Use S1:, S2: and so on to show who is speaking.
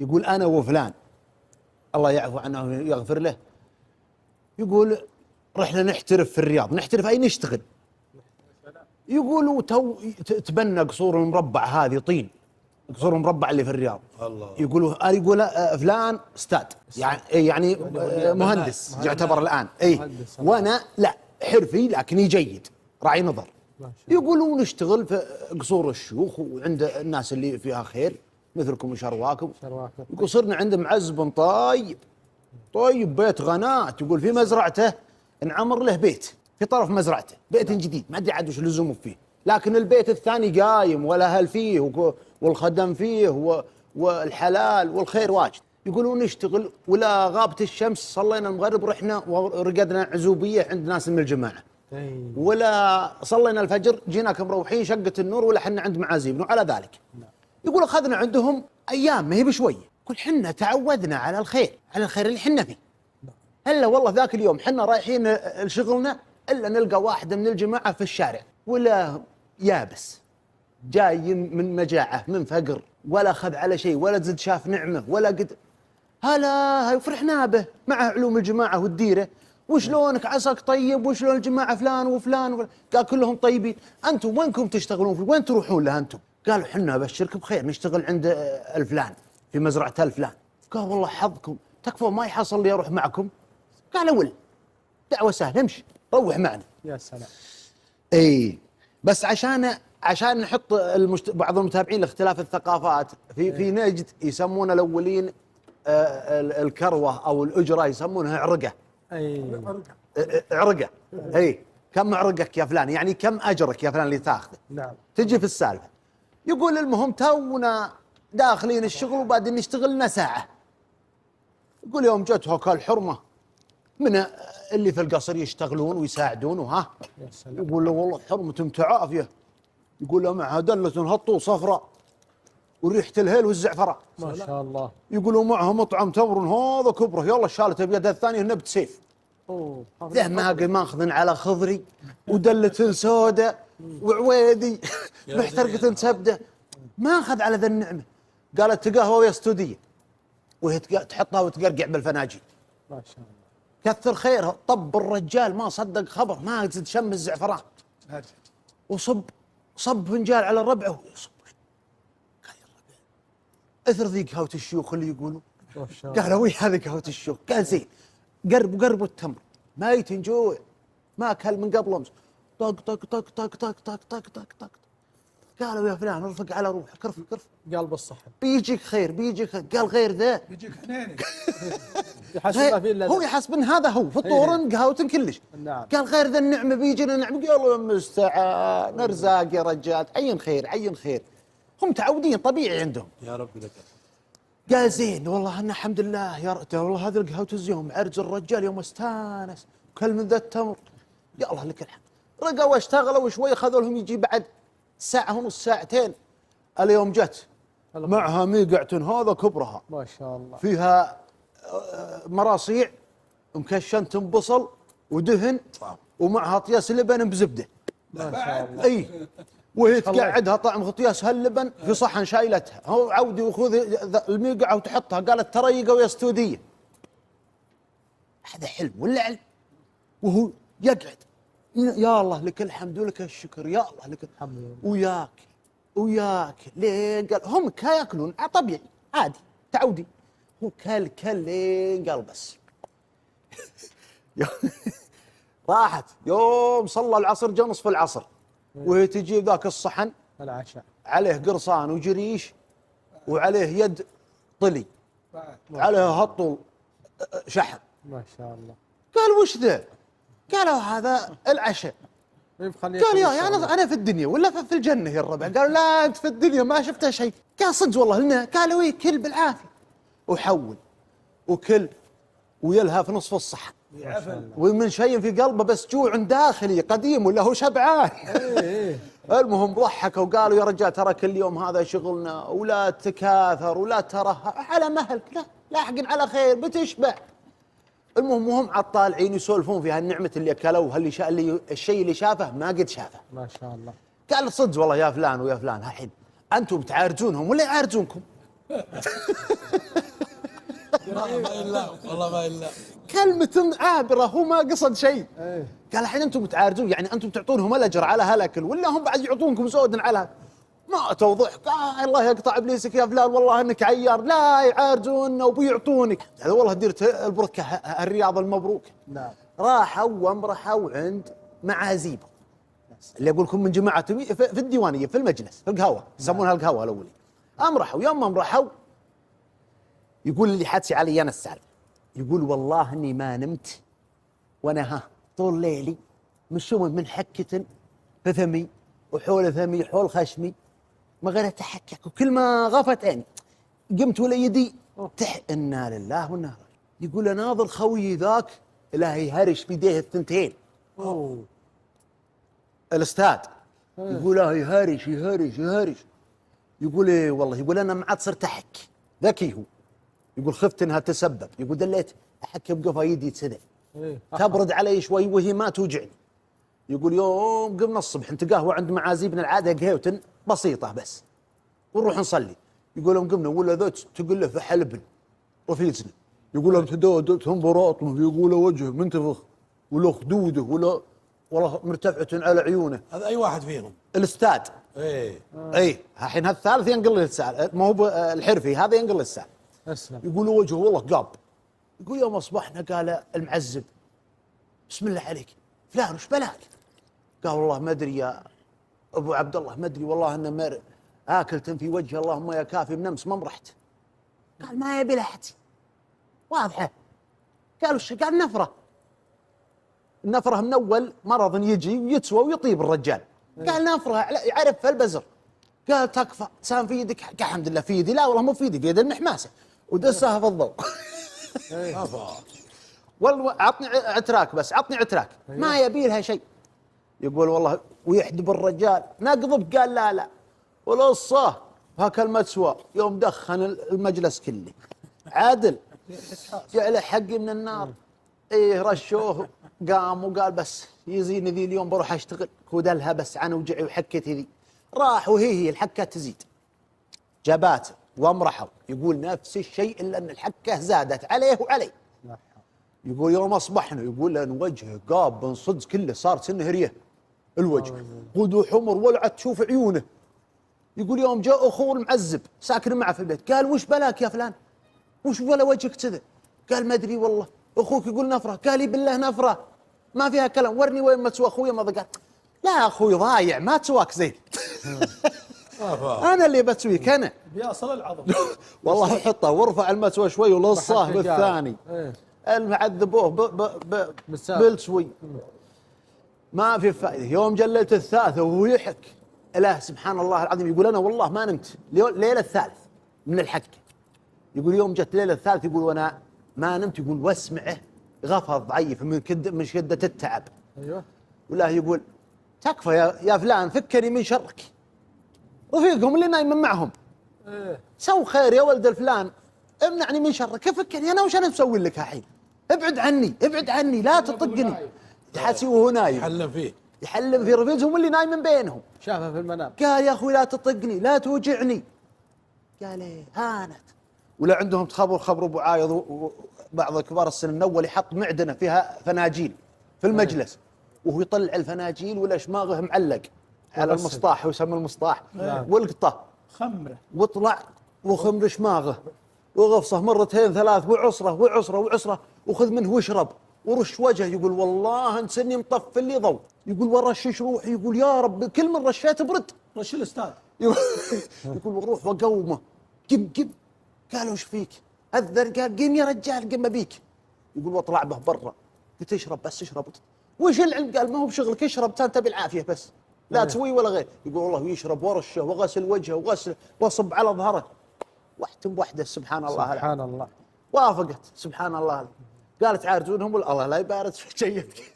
S1: يقول أنا وفلان الله يعفو عنه ويغفر له، يقول رحنا نحترف في الرياض. نحترف أي نشتغل؟ يقول وتو تبنى قصور المربع هذه طين، قصور المربع اللي في الرياض. الله. يقول فلان استاذ يعني مهندس يعتبر الآن. وانا لا حرفي لكني جيد راعي نظر. يقولون نشتغل في قصور الشيوخ وعند الناس اللي فيها خير مثلكم وشرواكم. يقول صرنا عند معز بن طيب بيت غناة، يقول في مزرعته انعمر له بيت في طرف مزرعته، بيت جديد ما ادري عاد وش لزومه فيه، لكن البيت الثاني قايم ولا اهل فيه والخدم فيه والحلال والخير واجد. يقولون نشتغل ولا غابت الشمس صلينا المغرب رحنا ورقدنا عزوبيه عند ناس من الجماعه، ولا صلينا الفجر جيناكم مروحين شقت النور ولا حنا عند معازيبنا وعلى ذلك. يقول اخذنا عندهم ايام ما هي بشويه، يقول حنا تعودنا على الخير اللي حنا فيه. الا والله ذاك اليوم حنا رايحين لشغلنا الا نلقى واحده من الجماعه في الشارع ولا يابس جاي من مجاعه من فقر ولا اخذ على شيء ولا زد شاف نعمه ولا قد هلا فرحنا به مع علوم الجماعه والديره. وشلونك عساك طيب وشلون الجماعه فلان وفلان قال كلهم طيبين. انتم وينكم تشتغلون وين تروحون له انتم؟ قالوا حنا ابشرك بخير نشتغل عند الفلان في مزرعه الفلان. قال والله حظكم تكفون ما يحصل لي اروح معكم. قالوا ول دعوه سهله امشي روح معنا.
S2: يا سلام.
S1: بس عشان نحط بعض المتابعين لاختلاف الثقافات في نجد يسمون الاولين الكروه او الاجره يسمونها عرقه. عرقه. كم عرقك يا فلان؟ يعني كم اجرك يا فلان اللي تاخذه.
S2: نعم.
S1: تجي في السالفه. يقول المهم تونا داخلين الشغل وبعدين نشتغل لنا ساعه. يقول يوم جتها كالحرمه من اللي في القصر يشتغلون ويساعدون يقول له والله حرمة متعافية. يقول له معها دلة هطو صفراء وريحة الهيل والزعفران
S2: ما شاء الله.
S1: يقولوا معها مطعم تمر هذا كبره يلا شالته بيده الثانية نبت سيف. ذا ماخذ على خضري ودلة سودة وعويدي محترقة سبدة ما أخذ على ذا النعمة. قالت تقهوى يا ستودية وهي تحطها وتقرقع بالفناجين.
S2: ما شاء الله.
S1: كثر خيرها. طب الرجال ما صدق خبر ما زد شم الزعفران وصب فنجال على ربعه يصب. قال يا ربع اثر ذي قهوة الشيوخ اللي يقولوا. قال وي هذه قهوة الشيوخ. قال زين قرب التمر ما يتنجوع ما اكل من قبل امس. طق طق طق طق طق طق طق طق طق. قالوا يا فلان ارفق على روحك كرف
S2: قلب الصحن
S1: بيجيك خير. قال غير ذا
S3: بيجيك حنين
S1: هو يحسب ان هذا هو فطور قهوة كلش.
S2: نعم.
S1: قال غير ذا النعمه بيجينا نعمه. قالوا المستعان ارزاق يا رجال عين خير هم متعودين طبيعي عندهم.
S3: يا رب لك.
S1: قال زين والله انا الحمد لله يا والله هذه القهوة اليوم عرج الرجال يوم استانس كل من ذا التمر يا الله لك الحمد. رقوا واشتغلوا وشوي خذوا لهم يجي بعد ساعة ونص ساعتين اليوم جت معها ميقعة هذا كبرها
S2: ما شاء الله
S1: فيها مراصيع مكشنة بصل ودهن ومعها طياس لبن بزبدة.
S2: ما شاء الله.
S1: وهي تقعدها طعم غطياس هاللبن في صحن شايلتها. هو عودي وخذ الميقعة وتحطها. قالت تريقة ويا استودية. هذا حلم ولا علم؟ وهو يقعد يا الله لك الحمد ولك الشكر يا الله لك
S2: الحمد.
S1: وياك لين قال هم ياكلون طبيعي عادي تعودي. هو كل لين قال بس راحت يوم صلى العصر جاء نصف العصر وهي تجيب ذاك الصحن
S2: العشاء
S1: عليه قرصان وجريش وعليه يد طلي عليه هطل شحم.
S2: ما شاء الله.
S1: قال وش ذا؟ قالوا هذا العشاء. قال يا انا في الدنيا ولا في الجنه يا الربع؟ قالوا لا انت في الدنيا ما شفتها شيء. قال صدق والله لنا. قالوا ايه كل بالعافيه وحول وكل ويلها في نصف الصحن ومن شيء في قلبه بس جوع داخلي قديم ولا هو شبعان. المهم ضحكوا وقالوا يا رجال ترى كل يوم هذا شغلنا ولا تكاثر ولا ترى على مهلك لا لاحقين على خير بتشبع. المهم هم عالطالعين يسولفون في هالنعمة اللي أكلوها اللي الشيء اللي شافه ما قد شافه.
S2: ما شاء الله.
S1: قال صدق والله يا فلان ويا فلان الحين أنتم تعارجونهم ولا يعارجونكم؟
S3: ما إلا والله ما إلا
S1: كلمة عابرة، هو ما قصد شيء.
S2: إيه.
S1: قال الحين انتم تعارضون، يعني انتم تعطونهم الاجر على هالاكل ولا هم بعد يعطونكم زود على ما توضح. قال الله يقطع ابليسك يا فلان والله انك عيار، لا يعارضون وبيعطونك. هذا والله ديرت البركه الرياض المبروك.
S2: نعم.
S1: راحوا وامرحوا عند معازيب اللي اقول لكم من جماعه في الديوانيه في المجلس في القهوه، يسمونها القهوه الاولي. امرحوا يوم امرحوا يقول اللي حادثي علي انا السالفه، يقول والله اني ما نمت وانا طول ليلي مشوم من حكة في فمي وحول فمي حول خشمي ما غير اتحكك، وكل ما غفت عيني قمت ولا يدي انا لله وانا راجعون. يقول اناظر خويي ذاك الهي هرش بيديه الثنتين.
S2: أوه.
S1: الاستاذ يقول يهرش يهرش يهرش. يقول إيه والله، يقول انا ما عاد صرت احك، ذكي هو. يقول خفت انها تسبب، يقول دليت احك بقفا يدي تسدل
S2: إيه.
S1: تبرد علي شوي وهي ما توجعني. يقول يوم قمنا الصبح نتقهوى عند معازيبنا العاده قهوة بسيطه بس ونروح نصلي. يقول يوم قمنا ولا ذات تقول له في حلبن رفيزنا، يقول لهم تدودتهم براطنه، يقول وجهه منتفخ ولا خدوده ولا مرتفعه على عيونه.
S3: هذا أي واحد فيهم
S1: الاستاذ
S3: إيه
S1: اي الحين هالثالث ينقل للسال، ما هو الحرفي هذا ينقل للسال.
S2: أسلم.
S1: يقول وجهه والله قاب. يقول يوم اصبحنا قال المعزب بسم الله عليك فلان وش بلاك؟ قال والله ما ادري يا ابو عبد الله، ما ادري والله ان اكلت في وجه اللهم يا كافي من امس ما مرحت. قال ما يبي لحتي واضحه. قال وش؟ قال نفره. النفره من اول مرض يجي ويتسوى ويطيب الرجال. قال نفره يعرف في البزر. قال تكفى سام في يدك. قال الحمد لله في يدي. لا والله مو في يدي، في يد المحماسه ودسها في الضوء. والله عطني عتراك بس، عطني عتراك ما يبي لها شيء. يقول والله ويحدب الرجال نقضب. قال لا والقصه هكلمة سوا يوم دخن المجلس كله عادل جعله حقي من النار. ايه رشوه قام وقال بس يزيني ذي اليوم بروح اشتغل كودلها بس عن وجعي وحكتي ذي. راح وهي الحكه تزيد جابات وامرحوا. يقول نفس الشيء الا ان الحكه زادت عليه وعلي. يقول يوم اصبحنا يقول لان وجهه قاب من صدق كله صار سنهريه الوجه قدو حمر ولا تشوف عيونه. يقول يوم جاء اخوه المعزب ساكن معه في البيت قال وش بلاك يا فلان؟ وش ولا وجهك كذا؟ قال ما ادري والله. اخوك يقول نفره. قال لي بالله نفره ما فيها كلام، ورني وين ما تسوى اخوي. ما قال لا اخوي ضايع ما تسواك زين. انا اللي بتسويك انا
S3: بيصل العظم.
S1: والله حطه وارفع المسوى شوي ولصه بالثاني. المعذبوه بالسوي ما في فائده. يوم جللت الثالثه وهو يحك اله سبحان الله العظيم. يقول انا والله ما نمت ليله الثالث من الحكه. يقول يوم جت ليله الثالث يقول وانا ما نمت يقول واسمعه غفظ ضعيف من شده التعب.
S2: ايوه.
S1: ولا يقول تكفى يا فلان فكني من شرك. رفيقهم اللي نايم معهم سو خير يا ولد الفلان امنعني من شرك. فكني انا وش انا مسوي لك الحين؟ ابعد عني لا تطقني. تحسي وهو نايم يحلم في رفيقهم اللي نايم من بينهم.
S2: شافه في المنام
S1: قال يا اخوي لا تطقني لا توجعني. قال ايه هانت. ولا عندهم خبر ابو عايض وبعض كبار السن الاول يحط معدنه فيها فناجيل في المجلس وهو يطلع الفناجيل ولا شماغه معلق على المصطاح ويسمى المصطاح والقطه
S3: خمره
S1: واطلع وخمر شماغه وغفصه مرتين ثلاث وعصره وخذ منه واشرب ورش وجهه. يقول والله انسني مطفل لي ضوء. يقول ورشش روحي. يقول يا رب كل من رشيت برد.
S3: رش الاستاذ.
S1: يقول وروح وقومه قم. قالوا وش فيك؟ اذن. قال قم يا رجال قم بيك. يقول واطلع به برا. قلت اشرب بس اشرب. وش العلم؟ قال ما هو بشغلك اشرب انت بالعافيه بس لا تسوي ولا غير. يقول والله يشرب ورشه وغسل وجهه وغسل وصب على ظهره واحتم وحده. سبحان الله
S2: سبحان الله.
S1: وافقت سبحان الله. قالت عارضونهم الله لا يبارد في جيبك.